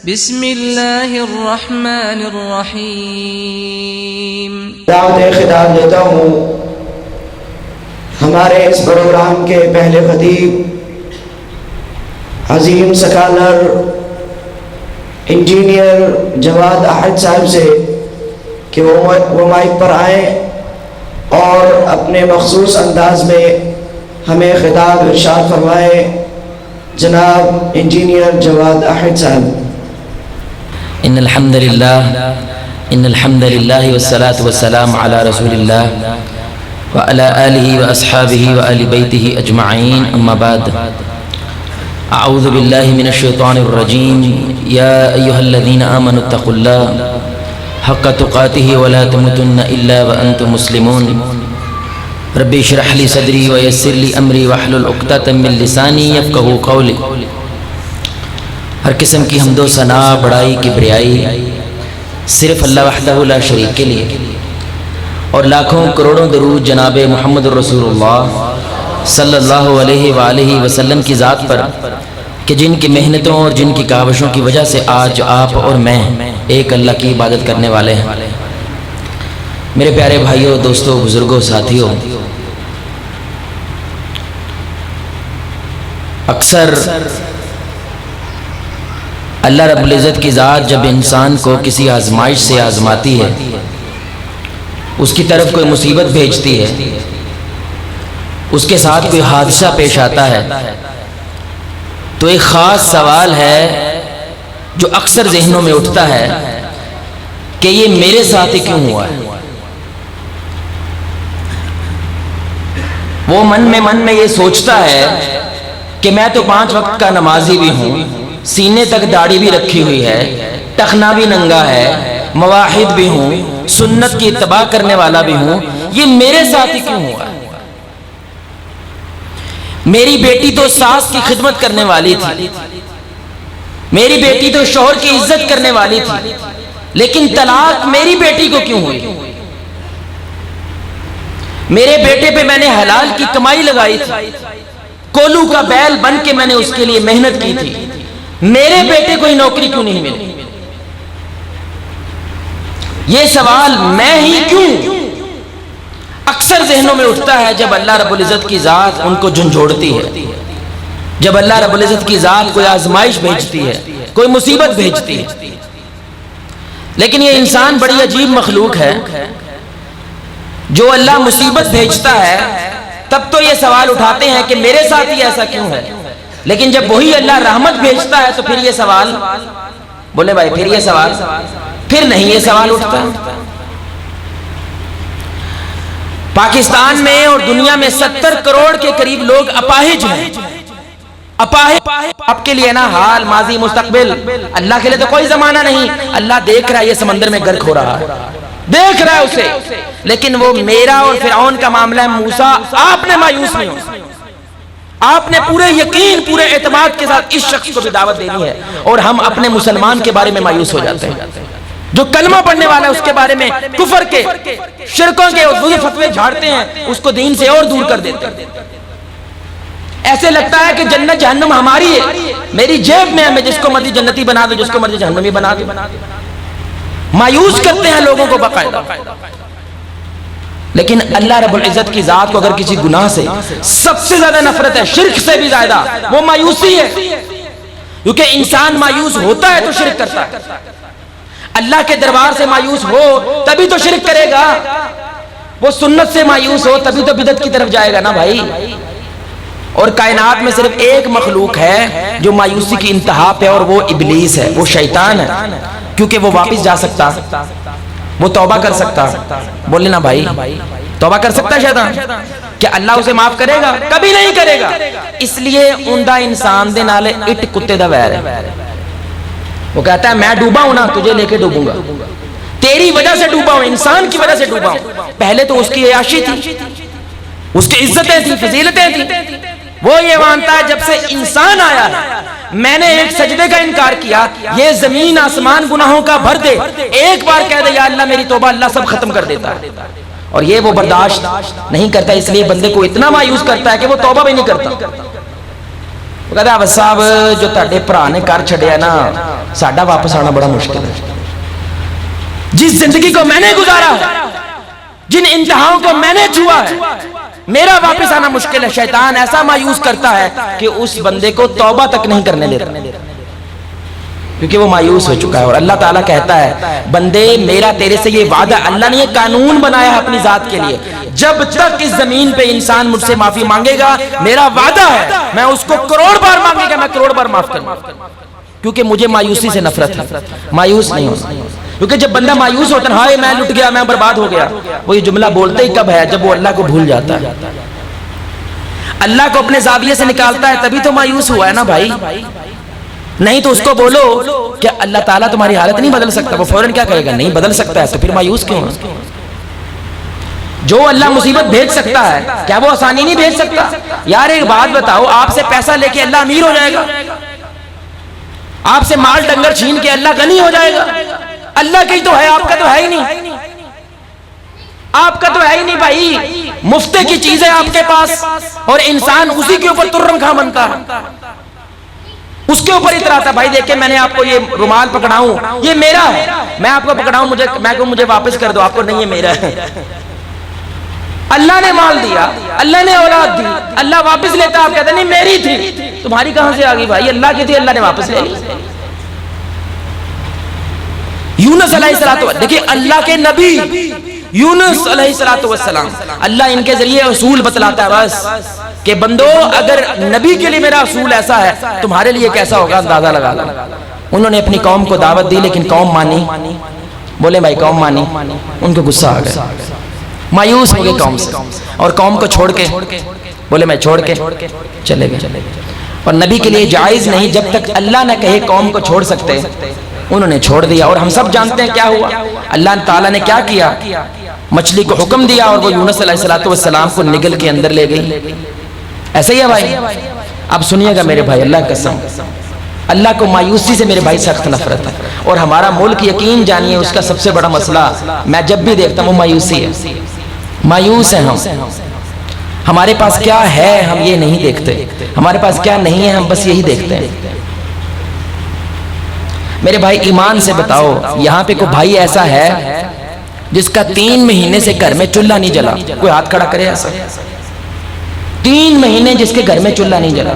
بسم اللہ الرحمن الرحیم۔ دعوت خطاب دیتا ہوں ہمارے اس پروگرام کے پہلے خطیب عظیم سکالر انجینئر جواد احد صاحب سے کہ وہ مائک پر آئیں اور اپنے مخصوص انداز میں ہمیں خطاب ارشاد فرمائے۔ جناب انجینئر جواد احد صاحب۔ ان الحمد للہ والصلاة والسلام علی رسول اللہ وعلی آلہ واصحابہ وآل بیتہ اجمعین، اما بعد۔ اعوذ باللہ من الشیطان الرجیم۔ یا ایہا الذین آمنوا اتقوا اللہ حق تقاتہ ولا تموتن الا وانتم مسلمون۔ رب اشرح لی صدری ویسر لی امری واحلل عقدۃ من لسانی یفقہوا قولی۔ ہر قسم کی حمد و ثنا، بڑائی، کبریائی صرف اللہ وحدہ لا شریک کے لیے، اور لاکھوں کروڑوں درود جناب محمد الرسول اللہ صلی اللہ علیہ وآلہ وسلم کی ذات پر کہ جن کی محنتوں اور جن کی کاوشوں کی وجہ سے آج آپ اور میں ایک اللہ کی عبادت کرنے والے ہیں۔ میرے پیارے بھائیوں، دوستوں، بزرگوں، ساتھیوں، اکثر اللہ رب العزت کی ذات جب انسان کو کسی آزمائش سے آزماتی ہے، اس کی طرف کوئی مصیبت بھیجتی ہے، اس کے ساتھ کوئی حادثہ پیش آتا ہے، تو ایک خاص سوال ہے جو اکثر ذہنوں میں اٹھتا ہے کہ یہ میرے ساتھ ہی کیوں ہوا ہے۔ وہ من میں یہ سوچتا ہے کہ میں تو 5 وقت کا نمازی بھی ہوں، سینے تک داڑھی بھی رکھی ہوئی ہے، ٹخنا بھی ننگا ہے، مواحد بھی ہوں، سنت کی اتباع کرنے والا بھی ہوں، یہ میرے ساتھ ہی کیوں ہوا ہے؟ میری بیٹی تو ساس کی خدمت کرنے والی تھی، میری بیٹی تو شوہر کی عزت کرنے والی تھی، لیکن طلاق میری بیٹی کو کیوں ہوئی؟ میرے بیٹے پہ میں نے حلال کی کمائی لگائی تھی، کولو کا بیل بن کے میں نے اس کے لیے محنت کی تھی، میرے بیٹے کو ہی نوکری کیوں نہیں ملی؟ یہ سوال میں ہی کیوں اکثر ذہنوں میں اٹھتا ہے جب اللہ رب العزت کی ذات ان کو جھنجھوڑتی ہے، جب اللہ رب العزت کی ذات کوئی آزمائش بھیجتی ہے، کوئی مصیبت بھیجتی ہے۔ لیکن یہ انسان بڑی عجیب مخلوق ہے، جو اللہ مصیبت بھیجتا ہے تب تو یہ سوال اٹھاتے ہیں کہ میرے ساتھ ہی ایسا کیوں ہے، لیکن جب وہی اللہ رحمت بھیجتا ہے تو پھر یہ سوال، بولے بھائی، پھر یہ سوال پھر نہیں یہ سوال اٹھتا۔ پاکستان میں اور دنیا میں 70 کروڑ کے قریب لوگ اپاہج ہیں۔ اپاہج آپ کے لیے نا حال، ماضی، مستقبل، اللہ کے لیے تو کوئی زمانہ نہیں۔ اللہ دیکھ رہا ہے یہ سمندر میں غرق ہو رہا ہے، دیکھ رہا ہے اسے، لیکن وہ میرا اور فرعون کا معاملہ ہے۔ موسیٰ، آپ نے مایوس نہیں ہونا، آپ نے پورے یقین، پورے اعتماد کے ساتھ اس شخص کو بھی دعوت دینی ہے، اور ہم اپنے مسلمان کے بارے میں مایوس ہو جاتے ہیں، جو کلمہ پڑھنے والا ہے اس کے بارے میں کفر کے، شرکوں کے وہ فتوے جھاڑتے ہیں، اس کو دین سے اور دور کر دیتے ہیں۔ ایسے لگتا ہے کہ جنت جہنم ہماری ہے، میری جیب میں ہے، میں جس کو مرضی جنتی بنا دوں، جس کو مرضی جہنمی بنا دوں۔ مایوس کرتے ہیں لوگوں کو باقاعدہ۔ لیکن اللہ رب العزت کی ذات کو اگر کسی گناہ سے سب سے زیادہ نفرت ہے، شرک سے بھی زیادہ، وہ مایوسی ہے، کیونکہ انسان مایوس ہوتا ہے تو شرک کرتا ہے۔ اللہ کے دربار سے مایوس ہو تبھی تو شرک کرے گا، وہ سنت سے مایوس ہو تبھی تو بدعت کی طرف جائے گا نا بھائی۔ اور کائنات میں صرف ایک مخلوق ہے جو مایوسی کی انتہا پہ، اور وہ ابلیس ہے، وہ شیطان ہے، کیونکہ وہ واپس جا سکتا، وہ توبہ کر سکتا۔ بولے نا بھائی، توبہ کر سکتا ہے شیطان؟ کیا اللہ اسے معاف کرے گا؟ کبھی نہیں کرے گا۔ اس لیے اندھا انسان دے نالے اٹ کتے دا ویر ہے۔ وہ کہتا ہے میں ڈوبا ہوں نا، تجھے لے کے ڈوبوں گا، تیری وجہ سے ڈوبا ہوں، انسان کی وجہ سے ڈوبا ہوں۔ پہلے تو اس کی عیاشی تھی، اس کی عزتیں تھیں، فضیلتیں تھیں۔ وہ یہ مانتا ہے جب سے انسان آیا ہے، میں نے ایک سجدے کا انکار کیا، یہ زمین آسمان گناہوں کا بھر دے، ایک بار کہہ دے یا اللہ میری توبہ، اللہ سب ختم کر دیتا ہے۔ اور یہ وہ برداشت نہیں کرتا، اس لیے بندے کو اتنا مایوس کرتا ہے کہ وہ توبہ بھی نہیں کرتا۔ وہ کہتا ہے صاحب جو تہاڈے بھرا نے کر چھڈیا نا ساڈا واپس آنا بڑا مشکل ہے. جس زندگی کو میں نے گزارا ہے, جن انتہاؤں کو میں نے چھوا ہے, میرا واپس آنا مشکل ہے. شیطان ایسا مایوس کرتا ہے کہ اس بندے کو توبہ تک نہیں کرنے دیتا, کیونکہ وہ مایوس ہو چکا ہے. اور اللہ تعالیٰ کہتا ہے بندے میرا تیرے سے یہ وعدہ, اللہ نے یہ قانون بنایا ہے اپنی ذات کے لیے, جب تک اس زمین پہ انسان مجھ سے معافی مانگے گا میرا وعدہ ہے میں اس کو کروڑ بار مانگے گا میں کروڑ بار معاف کروں, کیونکہ مجھے مایوسی سے نفرت ہے. مایوس نہیں ہونا, کیونکہ جب بندہ مایوس ہوتا ہے ہائے میں لٹ گیا میں برباد ہو گیا, وہ یہ جملہ بولتے ہی کب ہے جب وہ اللہ کو بھول جاتا ہے, اللہ کو اپنے زاویے سے نکالتا ہے تبھی تو مایوس ہوا ہے نا بھائی. نہیں تو اس کو بولو کہ اللہ تعالیٰ تمہاری حالت نہیں بدل سکتا, وہ فوراً کیا کہے گا نہیں بدل سکتا ہے, تو پھر مایوس کیوں؟ جو اللہ مصیبت بھیج سکتا ہے کیا وہ آسانی نہیں بھیج سکتا؟ یار ایک بات بتاؤ, آپ سے پیسہ لے کے اللہ امیر ہو جائے گا؟ آپ سے مال ڈنگر چھین کے اللہ غنی ہو جائے گا؟ اللہ کی تو ہے, آپ کا تو ہے ہی نہیں, آپ کا تو ہے ہی نہیں بھائی. مفتے کی چیز ہے آپ کے پاس اور انسان اسی کے اوپر ترن کھا بنتا ہے, اس کے اوپر اتراتا. بھائی دیکھیں میں نے آپ کو یہ رومال پکڑاؤں یہ میرا ہے, میں آپ کو پکڑاؤں میں کہوں مجھے واپس کر دو, آپ کو نہیں یہ میرا ہے. اللہ نے مال دیا, اللہ نے اولاد دی, اللہ واپس لیتا, آپ کہتے ہیں نہیں میری تھی, تمہاری کہاں سے آگئی بھائی؟ اللہ کی تھی, اللہ نے واپس لے لی. یونس علیہ السلام, دیکھیں اللہ کے نبی یونس علیہ السلام, اللہ ان کے ذریعے اصول بتلاتا ہے بس کہ بندو اگر نبی کے لیے میرا اصول ایسا ہے تمہارے لیے کیسا ہوگا اندازہ لگا لو. انہوں نے اپنی قوم کو دعوت دی لیکن قوم مانی, بولے بھائی قوم مانی, ان کو غصہ آ گیا, مایوس ہو گئے قوم سے, اور قوم کو چھوڑ کے بولے میں چھوڑ کے چلے گئے. اور نبی کے لیے جائز نہیں, جب تک اللہ نہ کہے قوم کو چھوڑ سکتے, انہوں نے چھوڑ دیا. اور ہم سب جانتے ہیں کیا ہوا, اللہ تعالیٰ نے کیا کیا, مچھلی کو حکم دیا اور وہ یونس علیہ السلام کو نگل کے اندر لے گئی. ایسا ہی ہے بھائی. اب سنیے گا میرے بھائی, اللہ قسم اللہ کو مایوسی سے میرے بھائی سخت نفرت ہے, اور ہمارا ملک یقین جانیے اس کا سب سے بڑا مسئلہ میں جب بھی دیکھتا ہوں وہ مایوسی ہے. مایوس ہیں ہم, ہمارے پاس کیا ہے ہم یہ نہیں دیکھتے, ہمارے پاس کیا نہیں ہے ہم بس یہی دیکھتے ہیں. میرے بھائی ایمان سے بتاؤ, یہاں پہ کوئی بھائی ایسا ہے جس کا 3 مہینے سے گھر میں چولہا نہیں جلا؟ کوئی ہاتھ کھڑا کرے ایسا. 3 مہینے جس کے گھر میں چولہا نہیں جلا.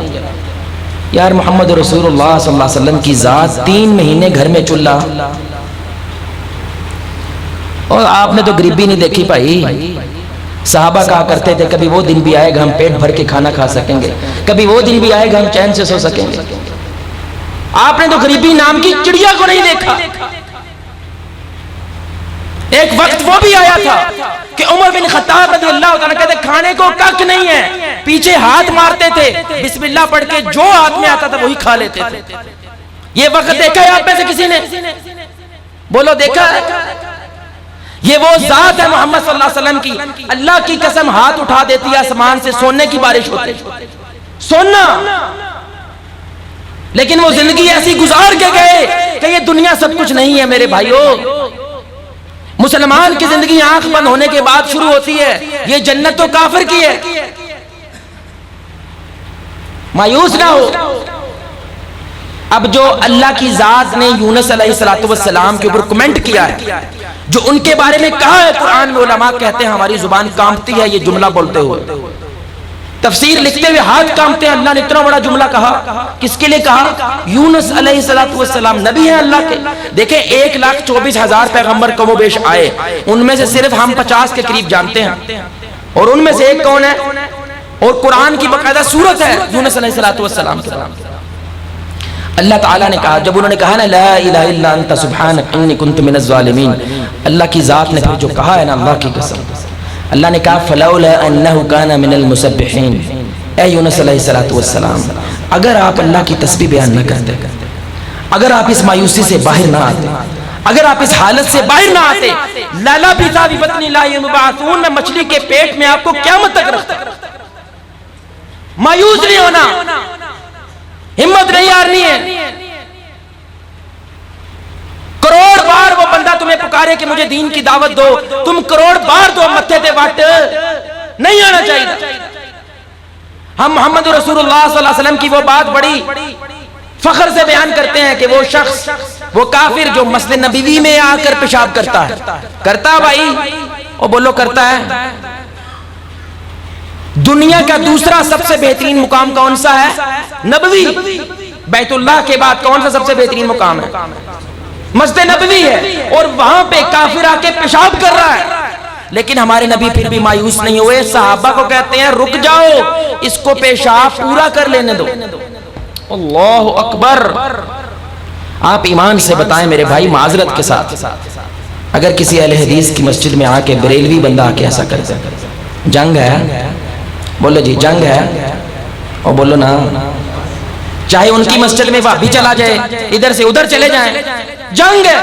یار محمد رسول اللہ صلی اللہ علیہ وسلم کی ذات 3 مہینے گھر میں چولہا, اور آپ نے تو غریبی نہیں دیکھی بھائی. صحابہ کہا کرتے تھے کبھی وہ دن بھی آئے گا ہم پیٹ بھر کے کھانا کھا سکیں گے, کبھی وہ دن بھی آئے گا ہم چین سے سو سکیں گے. آپ نے تو غریبی نام کی چڑیا کو نہیں دیکھا. ایک وقت وہ بھی آیا تھا کہ عمر بن خطاب رضی اللہ تعالیٰ کہتے کھانے کو کک نہیں ہے, پیچھے ہاتھ مارتے تھے, بسم اللہ پڑھ کے جو ہاتھ میں آتا تھا وہی کھا لیتے تھے. یہ وقت دیکھا ہے آپ میں سے کسی نے؟ بولو دیکھا ہے؟ یہ وہ ذات ہے محمد صلی اللہ علیہ وسلم کی, اللہ کی قسم ہاتھ اٹھا دیتی ہے آسمان سے سونے کی بارش ہوتی, سونا. لیکن وہ زندگی ایسی گزار کے گئے کہ یہ دنیا سب کچھ نہیں ہے میرے بھائیوں. مسلمان کی زندگی آنکھ بند ہونے کے بعد شروع ہوتی ہے, یہ جنت تو کافر کی ہے. مایوس نہ ہو. اب جو اللہ کی ذات نے یونس علیہ السلام کے اوپر کمنٹ کیا ہے, جو ان کے بارے میں کہا ہے قرآن میں, علماء کہتے ہیں ہماری زبان کانپتی ہے یہ جملہ بولتے ہوئے, تفسیر لکھتے ہوئے ہاتھ کانپتے ہیں. اللہ نے اتنا بڑا جملہ کہا, کس کے لیے کہا؟ یونس علیہ السلام نبی ہیں اللہ کے. دیکھیں 1,24,000 پیغمبر کم و بیش آئے, ان میں سے صرف ہم 50 کے قریب جانتے ہیں, اور ان میں سے ایک کون ہے؟ اور قرآن کی باقاعدہ سورت ہے یونس علیہ السلام کے بارے میں. اللہ تعالیٰ نے کہا, جب انہوں نے کہا نا لا الہ الا انت سبحانک انی کنت من الظالمین, اللہ کی ذات نے پھر جو کہا ہے نا, اللہ کی قسم, اللہ نے کہا فلولا انہ کان من المسبحین. اے یونس علیہ السلام اگر آپ اللہ کی تسبیح بیان نہ کرتے, اگر آپ اس مایوسی سے باہر نہ آتے, اگر آپ اس حالت سے باہر نہ آتے, لالا پیتا بھی بطنی لا یبعثون, میں مچھلی کے پیٹ میں آپ کو قیامت تک رکھتا. مایوس نہیں ہونا, ہمت نہیں ہارنی ہے. کروڑ بار وہ بندہ تمہیں پکارے کہ مجھے دین کی دعوت دو, تم کروڑ بار دو متھے تے وٹ, نہیں آنا چاہیے. ہم محمد رسول اللہ صلی اللہ علیہ وسلم کی وہ بات بڑی فخر سے بیان کرتے ہیں کہ وہ شخص، وہ کافر جو مسجد نبوی میں آ کر پیشاب کرتا بھائی، وہ بولو کرتا ہے۔ دنیا کا دوسرا سب سے بہترین مقام کون سا ہے؟ نبوی۔ بیت اللہ کے بعد کون سا سب سے بہترین مقام ہے؟ مسجد نبوی ہے، اور وہاں پہ کافر آ کے پیشاب کر رہا ہے، لیکن ہمارے نبی پھر بھی مایوس نہیں ہوئے، صحابہ کو کہتے ہیں رک جاؤ، اس کو پیشاب پورا کر لینے دو۔ اللہ اکبر۔ آپ ایمان سے بتائیں میرے بھائی، معذرت کے ساتھ، اگر کسی اہل حدیث کی مسجد میں آ کے بریلوی بندہ آ کے ایسا کرتے ہیں، جنگ ہے؟ بولو جی جنگ ہے، اور بولو نا، چاہے ان کی مسجد میں وہابی چلا جائے، ادھر سے ادھر چلے جائیں، جنگ ہے،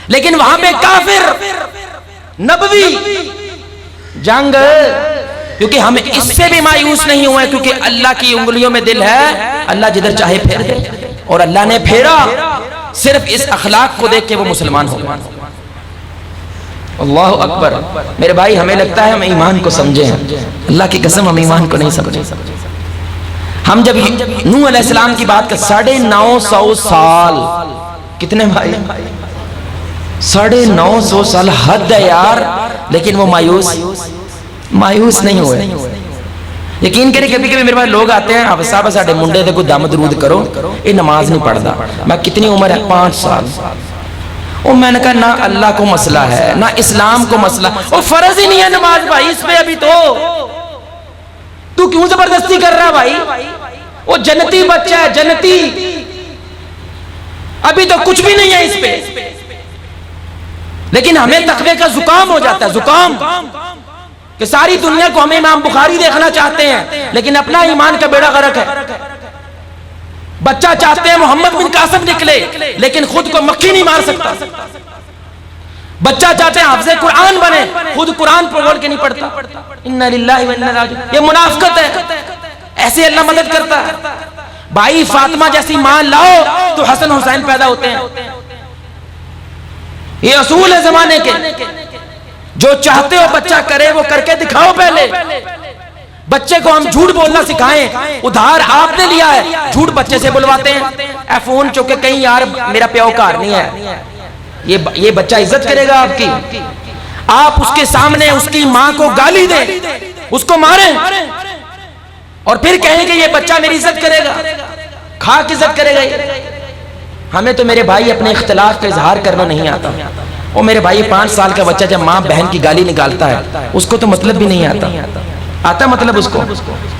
لیکن وہاں پہ کافر نبوی جنگ، کیونکہ ہم اس سے بھی مایوس نہیں ہوئے، کیونکہ اللہ کی انگلیوں میں دل ہے، اللہ جدھر چاہے پھیر دے، اور اللہ نے پھیرا، صرف اس اخلاق کو دیکھ کے وہ مسلمان ہو گئے۔ اللہ اکبر۔ میرے بھائی ہمیں لگتا ہے ہم ایمان کو سمجھیں، اللہ کی قسم ہم ایمان کو نہیں سمجھیں۔ ہم جب نوح علیہ السلام کی بات کر 950 سال، کتنے بھائی؟ 950 سال، حد ہے یار، لیکن وہ مایوس نہیں ہوئے۔ یقین کریں کبھی کبھی میرے پاس لوگ آتے ہیں، آپ صاحب ساڑھے منڈے دے کو دم درود کرو، یہ نماز نہیں پڑھتا۔ میں کتنی عمر ہے؟ 5 سال۔ اور میں نے کہا نہ اللہ کو مسئلہ ہے نہ اسلام کو مسئلہ، وہ فرض ہی نہیں ہے نماز بھائی اس پہ، ابھی تو کیوں زبردستی کر رہا بھائی؟ وہ جنتی بچہ ہے، جنتی، ابھی تو کچھ بھی نہیں ہے اس پہ، لیکن ہمیں تقوی کا زکام ہو جاتا ہے، زکام، کہ ساری دنیا کو ہمیں امام بخاری دیکھنا چاہتے ہیں، لیکن اپنا ایمان کا بیڑا غرق ہے۔ بچہ چاہتے ہیں محمد بن قاسم نکلے، لیکن خود کو مکھی نہیں مار سکتا۔ بچہ چاہتے ہیں حافظ قرآن بنے، خود قرآن پڑھ کے نہیں پڑھتا۔ انا للہ و انا الیہ راجعون، یہ منافقت ہے، ایسے اللہ مدد کرتا ہے۔ بھائی فاطمہ جیسی ماں لاؤ تو حسن حسین پیدا ہوتے ہیں، یہ اصول ہے زمانے کے۔ جو چاہتے ہو بچہ کرے وہ کر کے دکھاؤ پہلے۔ بچے کو ہم جھوٹ بولنا سکھائیں، ادھار آپ نے لیا ہے، جھوٹ بچے سے بلواتے ہیں، اے فون چوکے کہیں یار میرا پیو کار نہیں ہے، یہ بچہ عزت کرے گا آپ کی؟ آپ اس کے سامنے اس کی ماں کو گالی دیں، اس کو ماریں، اور پھر کہیں کہ یہ بچہ میری عزت کرے گا، کھاک عزت کرے گا۔ ہمیں تو میرے بھائی اپنے اختلاف کا اظہار کرنا نہیں آتا۔ اور میرے بھائی 5 سال کا بچہ جب ماں بہن کی گالی نکالتا ہے، اس کو تو مطلب بھی نہیں آتا مطلب اس کو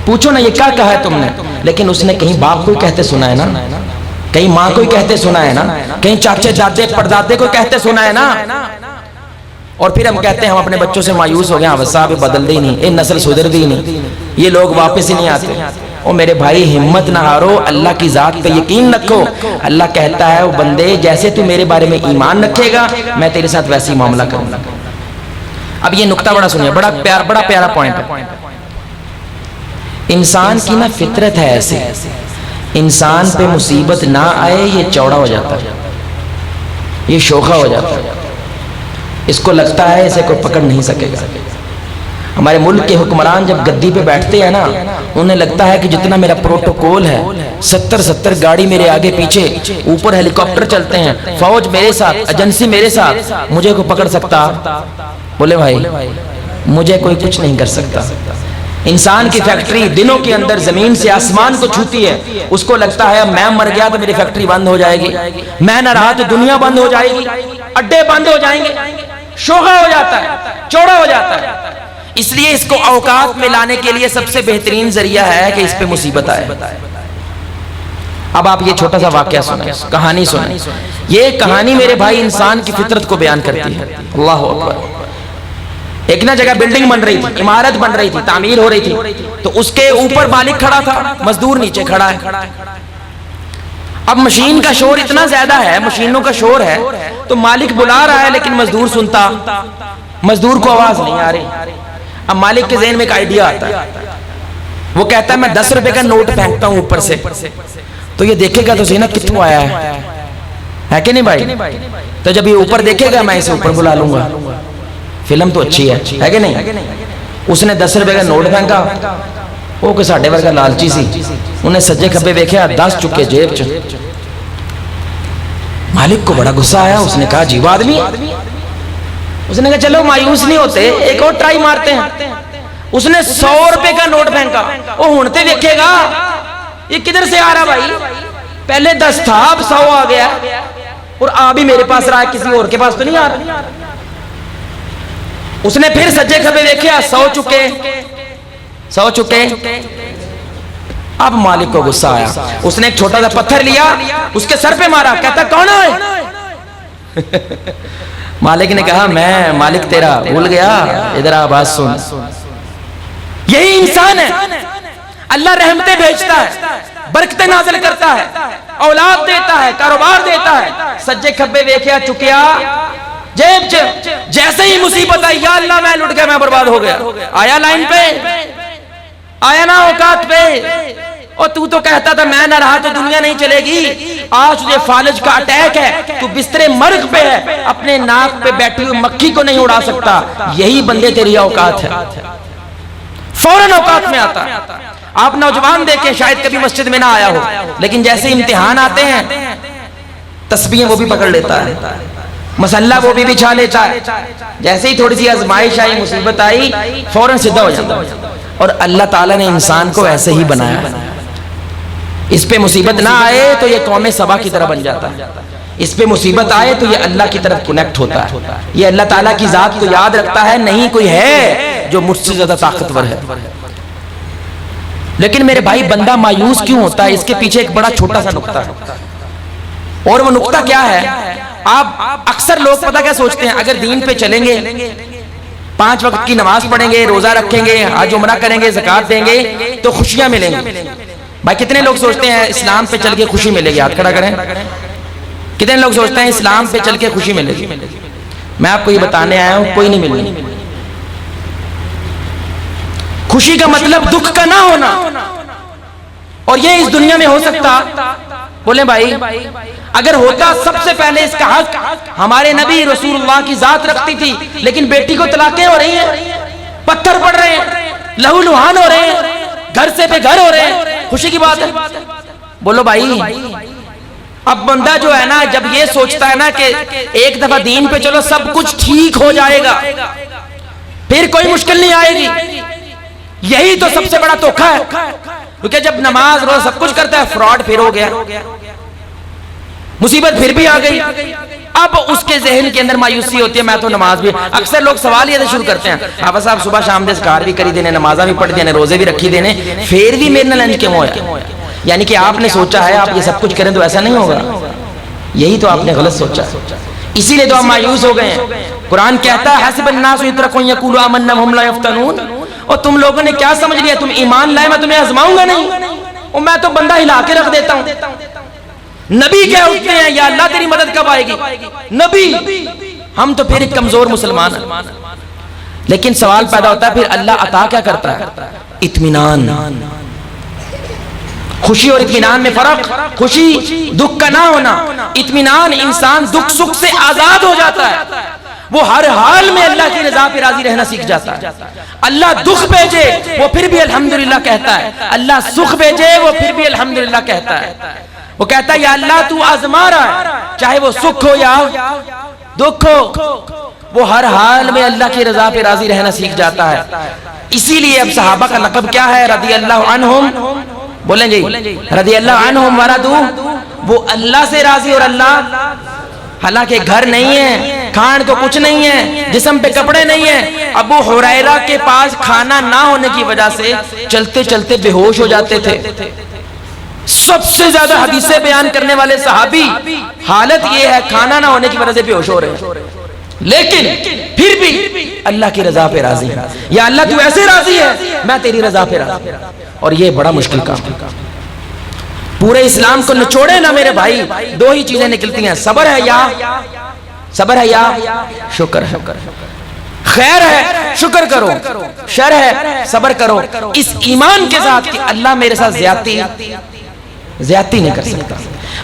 پوچھو نا یہ کیا کہا ہے تم نے، لیکن اس نے کہیں باپ کو کہتے سنا ہے نا، کہیں ماں کو کہتے سنا ہے نا، کہیں چاچے دادے پردادے کو کہتے سنا ہے نا، اور پھر ہم کہتے ہیں ہم اپنے بچوں سے مایوس ہو گئے، ہاں صاحب بدل دی نہیں، یہ نسل سدھر دی نہیں، یہ لوگ واپس ہی نہیں آتے۔ اور میرے بھائی ہمت نہ ہارو، اللہ کی ذات پہ یقین رکھو۔ اللہ کہتا ہے وہ بندے جیسے تو میرے بارے میں ایمان رکھے گا میں تیرے ساتھ ویسے ہی معاملہ کروں گا۔ اب یہ نقطہ بڑا سنیے، بڑا پیارا پوائنٹ ہے۔ انسان کی نا فطرت ہے ایسے، انسان پہ مصیبت نہ آئے یہ چوڑا ہو جاتا ہے، یہ شوخہ ہو جاتا ہے، اس کو لگتا ہے اسے کوئی پکڑ نہیں سکے گا۔ ہمارے ملک کے حکمران جب گدی پہ بیٹھتے ہیں نا، انہیں لگتا ہے کہ جتنا میرا پروٹوکول ہے، 70 گاڑی میرے آگے پیچھے، اوپر ہیلی کاپٹر چلتے ہیں، فوج میرے ساتھ، ایجنسی میرے ساتھ، مجھے کوئی پکڑ سکتا؟ بولے بھائی مجھے کوئی کچھ نہیں کر سکتا۔ انسان کی فیکٹری دنوں کے اندر زمین سے آسمان کو چھوتی ہے، اس کو لگتا ہے میں مر گیا تو میری فیکٹری بند ہو جائے گی، میں نہ رہا تو دنیا بند ہو جائے گی، اڈے بند ہو جائیں گے، شوخہ ہو جاتا ہے، چوڑا ہو جاتا ہے۔ اس لیے اس کو اوقات میں لانے کے لیے سب سے بہترین ذریعہ ہے کہ اس پہ مصیبت آئے۔ اب آپ یہ چھوٹا سا واقعہ سنیں، کہانی سنیں، یہ کہانی میرے بھائی انسان کی فطرت کو بیان کرتی ہے۔ اللہ اکبر۔ ایک نہ جگہ بلڈنگ بن رہی تھی، عمارت بن رہی تھی، تعمیر ہو رہی تھی، تو اس کے اوپر مالک کھڑا تھا، مزدور نیچے کھڑا ہے۔ اب مشین کا شور اتنا زیادہ ہے، مشینوں کا شور ہے، تو مالک بلا رہا ہے لیکن مزدور سنتا، مزدور کو آواز نہیں آ رہی۔ اب مالک کے ذہن میں ایک آئیڈیا آتا ہے، وہ کہتا ہے میں 10 روپے کا نوٹ پھینکتا ہوں اوپر سے، تو یہ دیکھے گا تو صحیح نا کتوں آیا ہے کہ نہیں بھائی؟ تو جب یہ اوپر دیکھے گا میں اسے اوپر بلا لوں گا، فلم تو اچھی ہے کہ نہیں؟ اس نے 10 روپے کا نوٹ پھینکا، وہ کوئی ساڈے ورگا لالچی سی، انہیں سجے کھبے ویکھیا 10 چکے جیب چ. مالک کو بڑا غصہ آیا، اس نے کہا عجیب آدمی ہے. اس نے کہا چلو مایوس نہیں ہوتے، ایک اور ٹرائی مارتے ہیں. اس نے 100 روپے کا نوٹ پھینکا. وہ ہونتے دیکھے گا یہ کدھر سے آ رہا بھائی، پہلے 10 تھا اب 100 آ گیا، اور آ بھی میرے پاس رہا ہے، کسی اور کے پاس تو نہیں آ رہا. اس نے پھر سجے کھبے دیکھا 100 چکے. اب مالک کو غصہ آیا، اس نے ایک چھوٹا سا پتھر لیا، اس کے سر پہ مارا. کہتا کون ہے؟ مالک نے کہا میں مالک تیرا بھول گیا، ادھر آ بات سن. یہی انسان ہے. اللہ رحمتیں بھیجتا ہے، برکتیں نازل کرتا ہے، اولاد دیتا ہے، کاروبار دیتا ہے. سجے کھبے ویکھیا چکیا جیب چ، جیسے ہی مصیبت آئی یا اللہ میں لٹ گیا، میں برباد ہو گیا. آیا لائن پہ، آیا نا اوقات پہ. اور تو کہتا تھا میں نہ رہا تو دنیا نہیں چلے گی. آج تجھے فالج کا اٹیک ہے، تو بستر مرگ پہ ہے، اپنے ناک پہ بیٹھی ہوئی مکھی کو نہیں اڑا سکتا. یہی بندے تیری اوقات ہے، فوراً اوقات میں آتا. آپ نوجوان دیکھیں شاید کبھی مسجد میں نہ آیا ہو، لیکن جیسے امتحان آتے ہیں تسبیحیں وہ بھی پکڑ لیتا ہے، مسلح وہ بھی بچھا لیتا ہے. جیسے ہی تھوڑی سی آزمائش آئی، مصیبت آئی، فوراً سیدھا ہو جاتا. اور اللہ تعالیٰ نے انسان کو ایسے ہی بنایا. اس پہ مصیبت نہ آئے تو یہ قوم سبا کی طرح بن جاتا ہے، اس پہ مصیبت آئے تو یہ اللہ کی طرف کنیکٹ ہوتا ہے. یہ اللہ تعالیٰ کی ذات کو یاد رکھتا ہے، نہیں کوئی ہے جو مجھ سے زیادہ طاقتور ہے. لیکن میرے بھائی بندہ مایوس کیوں ہوتا ہے؟ اس کے پیچھے ایک بڑا چھوٹا سا نقطہ ہے. اور وہ نقطہ کیا ہے؟ آپ اکثر لوگ پتہ کیا سوچتے ہیں، اگر دین پہ چلیں گے، 5 وقت کی نماز پڑھیں گے، روزہ رکھیں گے، حج عمرہ کریں گے، زکوٰۃ دیں گے تو خوشیاں ملیں گی. بھائی کتنے لوگ سوچتے ہیں اسلام پہ چل کے خوشی ملے گی؟ ہاتھ کھڑا کریں. کتنے لوگ سوچتے ہیں اسلام پہ چل کے خوشی ملے گی؟ میں آپ کو یہ بتانے آیا ہوں کوئی نہیں ملنی. خوشی کا مطلب دکھ کا نہ ہونا، اور یہ اس دنیا میں ہو سکتا؟ بولیں بھائی اگر ہوتا سب سے پہلے اس کا حق ہمارے نبی رسول اللہ کی ذات رکھتی تھی. لیکن بیٹی کو طلاقیں ہو رہی ہیں، پتھر پڑ رہے ہیں، لہو لہان ہو رہے ہیں، گھر سے بے گھر ہو رہے ہیں، خوشی کی بات ہے؟ بولو بھائی. اب بندہ جو ہے نا جب یہ سوچتا ہے نا کہ ایک دفعہ دین پہ چلو سب کچھ ٹھیک ہو جائے گا، پھر کوئی مشکل نہیں آئے گی، یہی تو سب سے بڑا دھوکہ ہے. کیونکہ جب نماز روزہ سب کچھ کرتا ہے، فراڈ پھر ہو گیا، مصیبت پھر بھی آ گئی. اب اس کے ذہن کے اندر مایوسی ہوتی ہے، میں تو نماز بھی. اکثر لوگ سوال یہ شروع کرتے ہیں، حافظ صاحب صبح شام دے ذکر بھی کری دینے، نمازاں بھی پڑھ دینے، روزے بھی رکھی دینے، پھر بھی میرے نال انج کیوں ہویا؟ یعنی کہ آپ نے سوچا ہے آپ یہ سب کچھ کریں تو ایسا نہیں ہوگا. یہی تو آپ نے غلط سوچا، اسی لیے تو آپ مایوس ہو گئے ہیں. قرآن کہتا ہے حسب الناس یترکوا ان یقولوا آمنا وهم لا یفتنون. اور تم لوگوں نے کیا سمجھ لیا تم ایمان لائے میں تمہیں آزماؤں گا نہیں، اور میں تو بندہ ہلا کے رکھ دیتا ہوں. نبی کیا اٹھتے ہیں یا اللہ تیری مدد کب آئے گی؟ نبی. ہم تو پھر ایک کمزور مسلمان ہیں. لیکن سوال پیدا ہوتا ہے پھر اللہ عطا کیا کرتا ہے؟ اطمینان. خوشی اور اطمینان میں فرق. خوشی دکھ کا نہ ہونا، اطمینان انسان دکھ سکھ سے آزاد ہو جاتا ہے، وہ ہر حال میں اللہ کی رضا پہ راضی رہنا سیکھ جاتا ہے. اللہ دکھ بھیجے وہ پھر بھی الحمدللہ کہتا ہے، اللہ سکھ بھیجے وہ پھر بھی الحمدللہ کہتا ہے. وہ کہتا ہے یا اللہ تو آزما رہا ہے، چاہے وہ سکھ ہو یا دکھ ہو، وہ ہر حال میں اللہ کی رضا پہ راضی رہنا سیکھ جاتا ہے. اسی لیے اب صحابہ کا لقب کیا ہے؟ رضی اللہ عنہم. بولیں جی رضی اللہ عنہم ورضوا. وہ اللہ سے راضی اور اللہ، حالانکہ گھر نہیں ہے، کھان تو کچھ نہیں ہے، جسم پہ کپڑے نہیں ہیں. ابو ہریرہ کے پاس کھانا نہ ہونے کی وجہ سے چلتے چلتے بے ہوش ہو جاتے تھے. سب سے زیادہ حدیثیں بیان کرنے والے صحابی، حالت یہ ہے کھانا نہ ہونے کی وجہ سے بے ہوش ہو رہے ہیں، لیکن پھر بھی اللہ کی رضا پہ راضی ہے. یا اللہ تو ایسے راضی ہے میں تیری رضا پہ راضی. اور یہ بڑا مشکل کام ہے. پورے اسلام کو نچوڑے نا میرے بھائی، 2 ہی چیزیں نکلتی ہیں، صبر ہے یا شکر ہے. خیر ہے شکر کرو، شر ہے صبر کرو، اس ایمان کے ساتھ کہ اللہ میرے ساتھ زیادتی نہیں کر سکتا.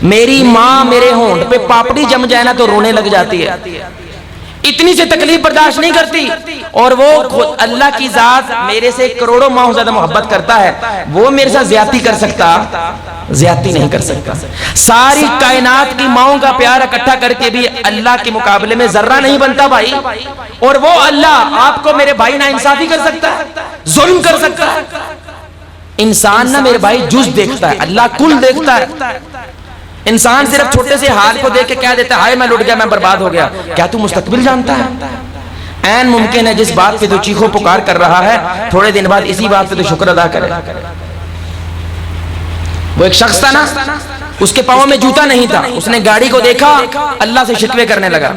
میری ماں میرے ہونٹ پہ پاپڑی جم جائے نا تو رونے لگ جاتی ہے، اتنی سے تکلیف برداشت نہیں کرتی، اور وہ خود اللہ کی ذات میرے سے کروڑوں ماہ زیادہ محبت کرتا ہے، وہ میرے ساتھ زیادتی کر سکتا؟ زیادتی نہیں کر سکتا۔ ساری کائنات کی ماؤں کا پیار اکٹھا کر کے بھی اللہ کے مقابلے میں ذرہ نہیں بنتا بھائی، اور وہ اللہ آپ کو میرے بھائی نا انصافی کر سکتا ہے، ظلم کر سکتا ہے؟ انسان نا میرے بھائی جز دیکھتا ہے، اللہ کل دیکھتا ہے۔ انسان صرف چھوٹے سے حال کو دیکھ کے کہہ دیتا ہے ہائے میں لٹ گیا، میں برباد ہو گیا، کیا تو مستقبل جانتا ہے؟ عین ممکن ہے جس بات پہ تو چیخو پکار کر رہا ہے تھوڑے دن بعد اسی بات پہ تو شکر ادا کرے۔ وہ ایک شخص تھا نا، اس کے پاؤں میں جوتا نہیں تھا، اس نے گاڑی کو دیکھا اللہ سے شکوے کرنے لگا،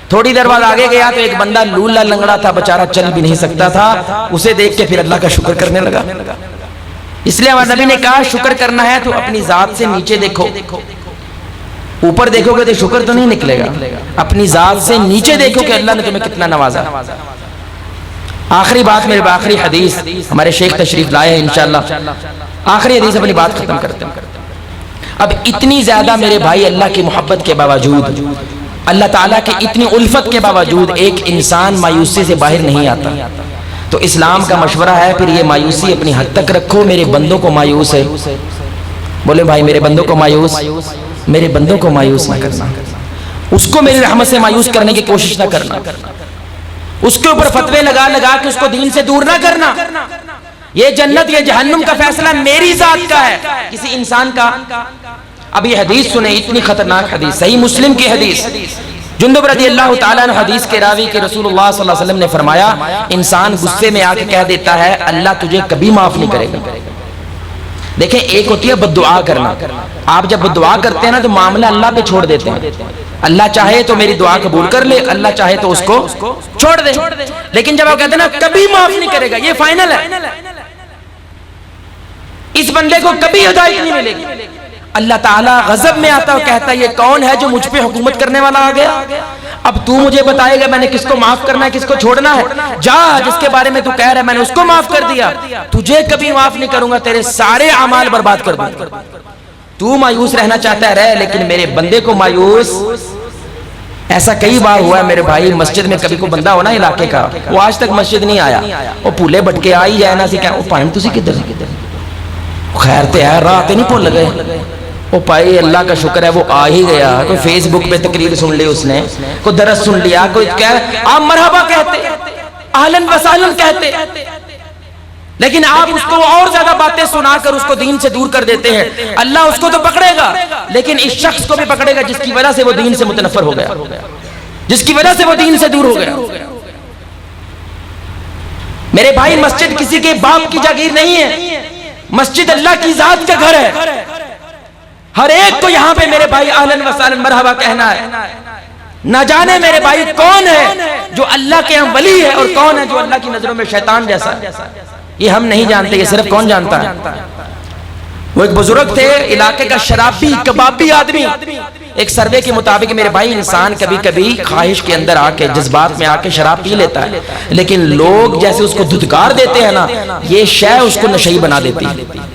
تھوڑی دیر بعد آگے گیا تو ایک بندہ لولا لنگڑا تھا، بیچارہ چل بھی نہیں سکتا تھا، اسے دیکھ کے پھر اللہ کا شکر کرنے لگا۔ اس لیے ہمارے نبی نے کہا شکر کرنا ہے تو اپنی ذات سے نیچے دیکھو، اوپر دیکھو گے تو شکر تو نہیں نکلے گا، اپنی ذات سے نیچے دیکھو کہ اللہ نے تمہیں کتنا نوازا۔ آخری بات میرے آخری حدیث، ہمارے شیخ تشریف لائے ہیں انشاءاللہ، آخری حدیث اپنی بات ختم کرتے ہیں۔ اب اتنی زیادہ میرے بھائی اللہ کی محبت کے باوجود، اللہ تعالیٰ کی اتنی الفت کے باوجود ایک انسان مایوسی سے باہر نہیں آتا، تو اسلام کا مشورہ ہے پھر یہ مایوسی اپنی حد تک رکھو۔ میرے بندوں کو مایوس ہے، بولے بھائی میرے بندوں کو مایوس، میرے بندوں کو مایوس نہ کرنا، اس کو میری رحمت سے مایوس کرنے کی کوشش نہ کرنا، اس کے اوپر فتوے لگا لگا کے اس کو دین سے دور نہ کرنا۔ یہ جنت یہ جہنم کا فیصلہ میری ذات کا ہے، کسی انسان کا۔ اب یہ حدیث سنیں، اتنی خطرناک حدیث، صحیح مسلم کی حدیث، جندب رضی اللہ تعالیٰ عنہ حدیث کے راوی کہ رسول اللہ صلی اللہ علیہ وسلم نے فرمایا انسان غصے میں آ کے کہہ دیتا ہے اللہ تجھے کبھی معاف نہیں کرے گا۔ دیکھیں ایک ہوتی ہے بد دعا کرنا، آپ جب بد دعا کرتے ہیں نا تو معاملہ اللہ پہ چھوڑ دیتے ہیں، اللہ چاہے تو میری دعا قبول کر لے، اللہ چاہے تو اس کو چھوڑ دے، لیکن جب آپ کہتے ہیں نا کبھی معاف نہیں کرے گا، یہ فائنل ہے، اس بندے کو کبھی ہدایت نہیں ملے گی۔ اللہ تعالیٰ غضب میں آتا اور کہتا ہے یہ کون ہے جو مجھ پہ حکومت کرنے والا آ گیا؟ اب تو مجھے بتائے گا میں نے کس کو معاف کرنا ہے کس کو چھوڑنا ہے؟ جا جس کے بارے میں تو کہہ رہا ہے میں نے اس کو معاف کر دیا، تجھے کبھی معاف نہیں کروں گا، تیرے سارے اعمال برباد کر دوں گا۔ تو مایوس رہنا چاہتا ہے رہ، لیکن میرے بندے کو مایوس۔ ایسا کئی بار ہوا ہے میرے بھائی، مسجد میں کبھی کوئی بندہ ہونا علاقے کا، وہ آج تک مسجد نہیں آیا، وہ پھولے بٹکے آئی جائے نا سی کہ وہ پانی تسی کدھر خیر تے ہے راہ تے نہیں بھول گئے، وہ پائی اللہ کا شکر ہے وہ آ ہی گیا، کوئی فیس بک پہ تقریر سن لی اس نے، کوئی درس سن لیا، کوئی آپ مرحبا کہتے اہلاً وسہلاً کہتے، لیکن آپ اس کو اور زیادہ باتیں سنا کر اس کو دین سے دور کر دیتے ہیں۔ اللہ اس کو تو پکڑے گا لیکن اس شخص کو بھی پکڑے گا جس کی وجہ سے وہ دین سے متنفر ہو گیا، جس کی وجہ سے وہ دین سے دور ہو گیا۔ میرے بھائی مسجد کسی کے باپ کی جاگیر نہیں ہے، مسجد اللہ کی ذات کا گھر ہے، ہر ایک کو یہاں پہ میرے بھائی اہلاً وسہلاً مرحبا کہنا ہے۔ نہ جانے میرے بھائی کون ہے جو اللہ کے ہم ولی ہے اور کون ہے جو اللہ کی نظروں میں شیطان جیسا ہے، یہ ہم نہیں جانتے، یہ صرف کون جانتا ہے؟ وہ ایک بزرگ تھے علاقے کا شرابی کبابی آدمی، ایک سروے کے مطابق میرے بھائی انسان کبھی کبھی خواہش کے اندر آ کے جذبات میں آ کے شراب پی لیتا ہے، لیکن لوگ جیسے اس کو دھتکار دیتے ہیں نا یہ شے اس کو نشئی بنا دیتی ہے۔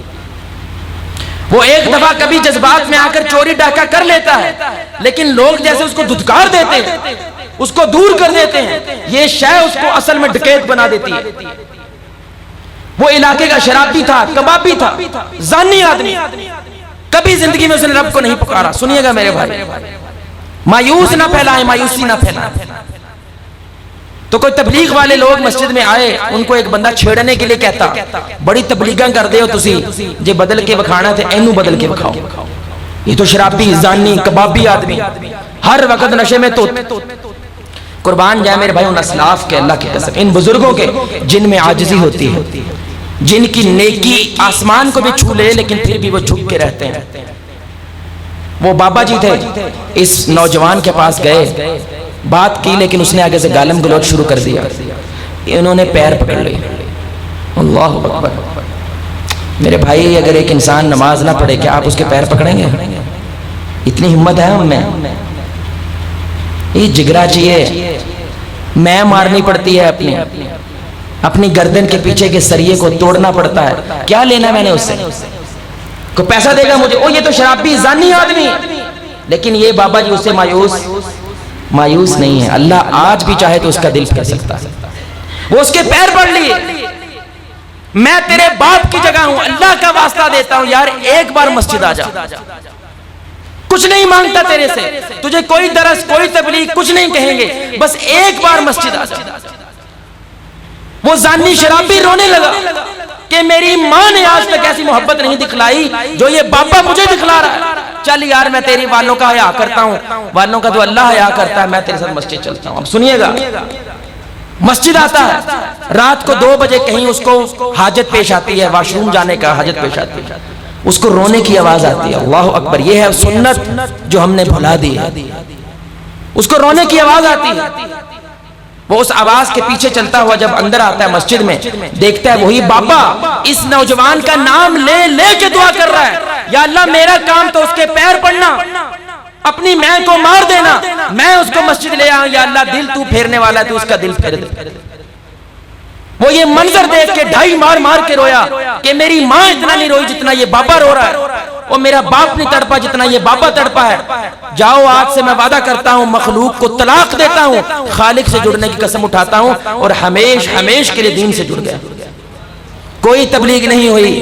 وہ ایک دفعہ کبھی جذبات میں آ کر چوری ڈاکہ کر لیتا ہے، لیکن لوگ جیسے اس کو دھتکار دیتے ہیں اس کو دور کر دیتے ہیں، یہ شے اس کو اصل میں ڈکیت بنا دیتی ہے۔ وہ علاقے کا شرابی تھا، کبابی تھا، زانی آدمی، کبھی زندگی میں اس نے رب کو نہیں پکارا۔ سنیے گا میرے بھائی، مایوس نہ پھیلائیں، مایوسی نہ پھیلائیں۔ تو کوئی تبلیغ والے لوگ مسجد میں آئے، ان کو ایک بندہ چھیڑنے کے لیے کہتا بڑی تبلیغاں کر دے ہو تسی، جے بدل کے بکھانا تھے اینو بدل کے بکھاؤ۔ یہ تو شرابی زانی کبابی آدمی ہر وقت نشے میں تو قربان جائے میرے بھائی ان اسلاف کے، اللہ کی قسم ان بزرگوں کے جن میں عاجزی ہوتی ہے، جن کی نیکی آسمان کو بھی چھو لے لیکن پھر بھی وہ جھک کے رہتے ہیں۔ وہ بابا جی تھے، اس نوجوان کے پاس گئے، بات کی لیکن اس نے آگے سے گالم گلوچ شروع کر دیا، انہوں نے پیر پکڑ لی۔ اللہ اکبر۔ میرے بھائی اگر ایک انسان نماز نہ پڑھے کیا آپ اس کے پیر پکڑیں گے؟ اتنی ہمت ہے ہم میں؟ یہ جگرا چاہیے، میں مارنی پڑتی ہے اپنی گردن کے پیچھے کے سریے کو توڑنا پڑتا ہے، کیا لینا میں نے اس سے؟ کوئی پیسہ دے گا مجھے؟ او یہ تو شرابی زانی آدمی، لیکن یہ بابا جی اس سے مایوس نہیں ہے. اللہ آج بھی چاہے تو اس کا دل پھیر سکتا ہے. وہ اس کے پیر پڑ لیے, میں تیرے باپ کی جگہ ہوں, اللہ کا واسطہ دیتا ہوں یار ایک بار مسجد آ جا, کچھ نہیں مانگتا تیرے سے, تجھے کوئی درس کوئی تبلیغ کچھ نہیں کہیں گے, بس ایک بار مسجد آ جا. وہ زانی شرابی رونے لگا کہ میری ماں نے آج تک ایسی محبت نہیں دکھلائی جو یہ بابا مجھے دکھلا رہا ہے. چل یار میں تیری والوں کا حیا کرتا ہوں, والوں کا تو اللہ حیا کرتا ہے, میں تیرے ساتھ مسجد چلتا ہوں. اب سنیے گا, مسجد آتا ہے, رات کو 2 بجے کہیں اس کو حاجت پیش آتی ہے, واش روم جانے کا حاجت پیش آتی ہے, اس کو رونے کی آواز آتی ہے. اللہ اکبر, یہ ہے سنت جو ہم نے بھلا دی ہے. اس کو رونے کی آواز آتی ہے, وہ اس آواز کے پیچھے چلتا ہوا جب اندر آتا ہے مسجد میں, دیکھتا ہے وہی بابا اس نوجوان کا نام لے لے کے دعا کر رہا ہے, یا اللہ میرا کام تو اس کے پیر پڑنا, اپنی میں کو مار دینا, میں اس کو مسجد لے آؤں, یا اللہ دل تو پھیرنے والا ہے تو اس کا دل پھیر دے. وہ یہ منظر دیکھ کے ڈھائی مار مار کے رویا کہ میری ماں اتنا نہیں روئی جتنا یہ بابا رو رہا ہے, اور میرا باپ نہیں تڑپا جتنا یہ بابا تڑپا ہے. جاؤ آج سے میں وعدہ کرتا ہوں مخلوق کو طلاق دیتا ہوں, خالق سے جڑنے کی قسم اٹھاتا ہوں, اور ہمیش ہمیش کے لیے دین سے جڑ گیا. کوئی تبلیغ نہیں ہوئی,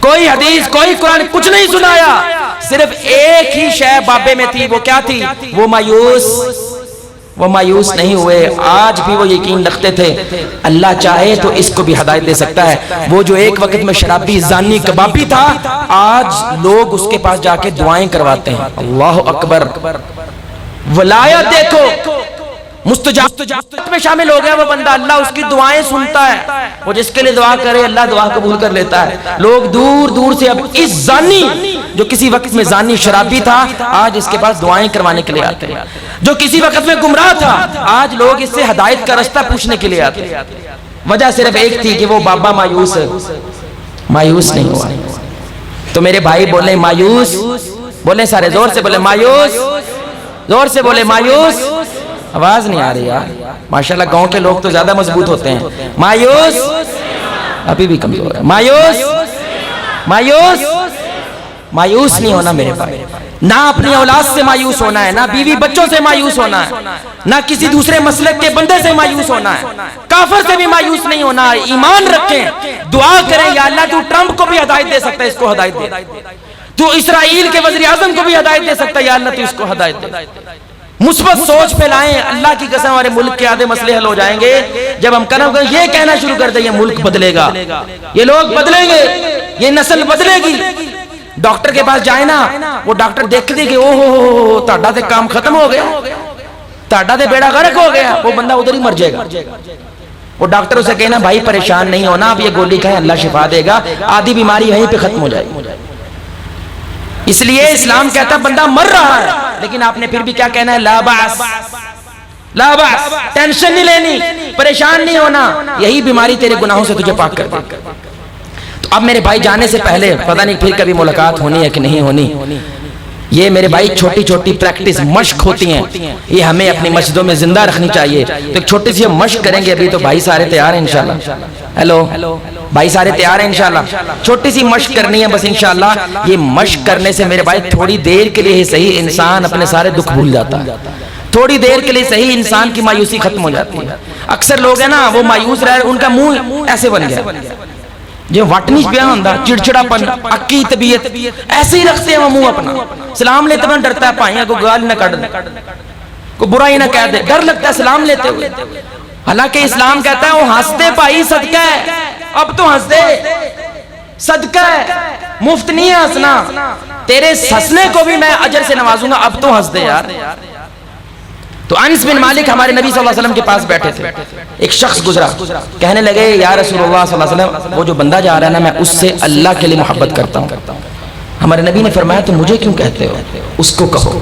کوئی حدیث کوئی قرآن کچھ نہیں سنایا, صرف ایک ہی شے بابے میں تھی. وہ کیا تھی؟ وہ مایوس نہیں ہوئے. آج بھی وہ یقین رکھتے تھے اللہ چاہے تو اس کو بھی ہدایت دے سکتا ہے. وہ جو ایک وقت میں شرابی زانی کبابی تھا, آج لوگ اس کے پاس جا کے دعائیں کرواتے ہیں. اللہ اکبر, ولایت دیکھو, مستجاب میں شامل ہو گیا وہ بندہ, اللہ اس کی دعائیں سنتا ہے. وہ جس کے لیے دعا کرے اللہ دعا قبول کر لیتا ہے. لوگ دور دور سے اب اس زانی جو کسی وقت میں زانی شرابی تھا, آج اس کے پاس دعائیں کروانے کے لیے آتے ہیں. جو کسی وقت میں گمراہ تھا, آج لوگ اس سے ہدایت کا رستہ پوچھنے کے لیے آتے ہیں. وجہ صرف ایک تھی کہ وہ بابا مایوس نہیں ہوا. تو میرے بھائی بولے مایوس, بولے سارے زور سے بولے مایوس, زور سے بولے مایوس. آواز نہیں آ رہی یار, ماشاءاللہ گاؤں کے لوگ تو زیادہ مضبوط ہوتے ہیں. مایوس ابھی بھی کمزور ہے. مایوس نہیں ہونا میرے بھائی, نہ اپنی اولاد سے مایوس ہونا ہے, نہ بیوی بچوں سے مایوس ہونا ہے, نہ کسی دوسرے مسلک کے بندے سے مایوس ہونا ہے, کافر سے بھی مایوس نہیں ہونا ہے. ایمان رکھیں, دعا کریں یا اللہ تو ٹرمپ کو بھی ہدایت دے سکتا ہے, اس کو ہدایت دے. تو اسرائیل کے وزیر اعظم کو بھی ہدایت دے سکتا ہے, یا اللہ تو اس کو ہدایت دے. مثبت سوچ پھیلائیں, اللہ کی قسم ہمارے ملک کے آدھے مسئلے حل ہو جائیں گے جب ہم یہ کہنا شروع کر دیں یہ ملک بدلے گا, یہ لوگ بدلیں گے, یہ نسل بدلے گی. ڈاکٹر کے پاس جائے نا, وہ ڈاکٹر دیکھ دے کہ او ہو تہاڈا تے کام ختم ہو گیا, تہاڈا تے بیڑا غرق ہو گیا, وہ بندہ ادھر ہی مر جائے گا. وہ ڈاکٹر اسے کہنا بھائی پریشان نہیں ہونا, اب یہ گولی کھائیں اللہ شفا دے گا, آدھی بیماری یہیں پہ ختم ہو جائے گی. اس لیے اسلام کہتا بندہ مر رہا ہے, لیکن آپ نے پھر بھی کیا کہنا ہے, لا باس, لا باس, ٹینشن نہیں لینی, پریشان نہیں ہونا, یہی بیماری تیرے گناہوں سے تجھے پاک کر دے. تو اب میرے بھائی جانے سے پہلے پتہ نہیں پھر کبھی ملاقات ہونی ہے کہ نہیں ہونی, یہ میرے بھائی چھوٹی چھوٹی پریکٹس مشق ہوتی ہیں, یہ ہمیں اپنی مسجدوں میں زندہ رکھنی چاہیے. تو ایک چھوٹی سی مشق کریں گے ابھی. تو بھائی سارے تیار ہیں انشاءاللہ؟ ہیلو بھائی سارے تیار ہیں انشاءاللہ؟ چھوٹی سی مشق کرنی ہے بس انشاءاللہ. یہ مشق کرنے سے میرے بھائی تھوڑی دیر کے لیے ہی صحیح انسان اپنے سارے دکھ بھول جاتا ہے, تھوڑی دیر کے لیے صحیح انسان کی مایوسی ختم ہو جاتی ہے. اکثر لوگ ہیں نا وہ مایوس رہے, ان کا منہ ایسے بن گیا, جو وٹ نہیں پیا ہوتا, چڑچڑا پن, اکی طبیعت, ایسے ہی رکھتے ہیں وہ منہ اپنا. سلام لیتے میں ڈرتا ہے پائیاں کو گال نہ کٹ دے, کو برا ہی نہ کہہ دے, ڈر لگتا ہے سلام لیتے ہوئے. حالانکہ اسلام کہتا ہے وہ ہنستے پائی صدقہ ہے, اب تو ہنس دے, صدقہ ہے, مفت نہیں ہے ہنسنا, تیرے ہنسنے کو بھی میں اجر سے نوازوں گا, اب تو ہنس دے یار. تو انس بن مالک ہمارے نبی صلی اللہ علیہ وسلم کے پاس بیٹھے تھے, ایک شخص گزرا, کہنے لگے یا رسول اللہ صلی اللہ علیہ وسلم, وہ جو بندہ جا رہا ہے نا میں اس سے اللہ کے لیے محبت کرتا ہوں. ہمارے نبی نے فرمایا تو مجھے کیوں کہتے ہو, اس کو کہو.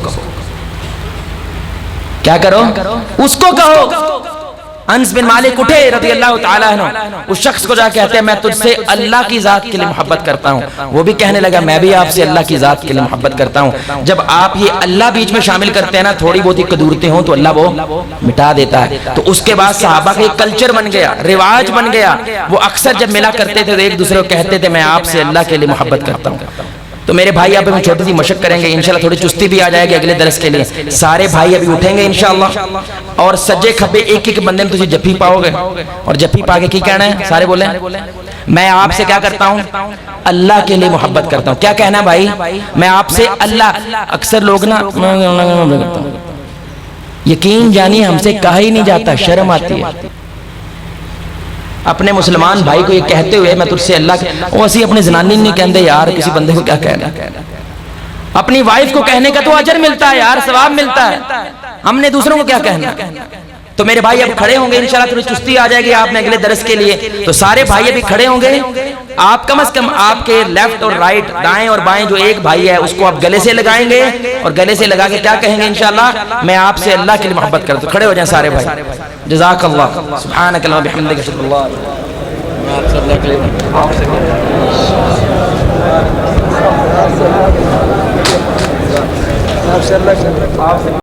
کیا کرو, اس کو کہو. انس بن مالک اٹھے رضی اللہ تعالیٰ عنہ, اس شخص کو جا کہتے ہیں میں تجھ سے اللہ کی ذات کے لیے محبت کرتا ہوں. وہ بھی کہنے لگا میں بھی آپ سے اللہ کی ذات کے لیے محبت کرتا ہوں. جب آپ یہ اللہ بیچ میں شامل کرتے ہیں نا, تھوڑی بہت ہی قدورتیں ہوں تو اللہ وہ مٹا دیتا ہے. تو اس کے بعد صحابہ کا ایک کلچر بن گیا, رواج بن گیا, وہ اکثر جب ملا کرتے تھے تو ایک دوسرے کو کہتے تھے میں آپ سے اللہ کے لیے محبت کرتا ہوں. تو میرے بھائی آپ میں چھوٹی سی مشق کریں گے انشاءاللہ، تھوڑی چستی بھی آ جائے گی اگلے درس کے لیے. سارے بھائی ابھی اٹھیں گے انشاءاللہ اور سجے کھبے ایک ایک بندے میں تجھے جفی پاؤ گے. اور جفی پا کے کی کہنا ہے؟ سارے بولیں میں آپ سے کیا کرتا ہوں؟ اللہ کے لیے محبت کرتا ہوں. کیا کہنا ہے بھائی؟ میں آپ سے اللہ. اکثر لوگ نا یقین جانیے ہم سے کہا ہی نہیں جاتا، شرم آتی ہے. اپنے مسلمان بھائی کو یہ کہتے ہوئے میں تجھ سے اللہ کے وہ اسی اپنے زنانی نہیں کہندے یار کسی بندے کو کیا کہنا. اپنی وائف کو کہنے کا تو اجر ملتا ہے یار، ثواب ملتا ہے. ہم نے دوسروں کو کیا کہنا؟ تو میرے بھائی اب کھڑے ہوں گے انشاءاللہ، تھوڑی چستی آ جائے گی آپ میں اگلے درس کے لیے. تو سارے بھائی ابھی کھڑے ہوں گے. آپ کم از کم آپ کے لیفٹ اور رائٹ، دائیں اور بائیں جو ایک بھائی ہے اس کو آپ گلے سے لگائیں گے اور گلے سے لگا کے کیا کہیں گے؟ انشاءاللہ میں آپ سے اللہ کے لیے محبت کرتا ہوں. کھڑے ہو جائیں سارے بھائی. جزاک اللہ. سبحانک اللہم وبحمدک اشہد ان لا الہ الا انت.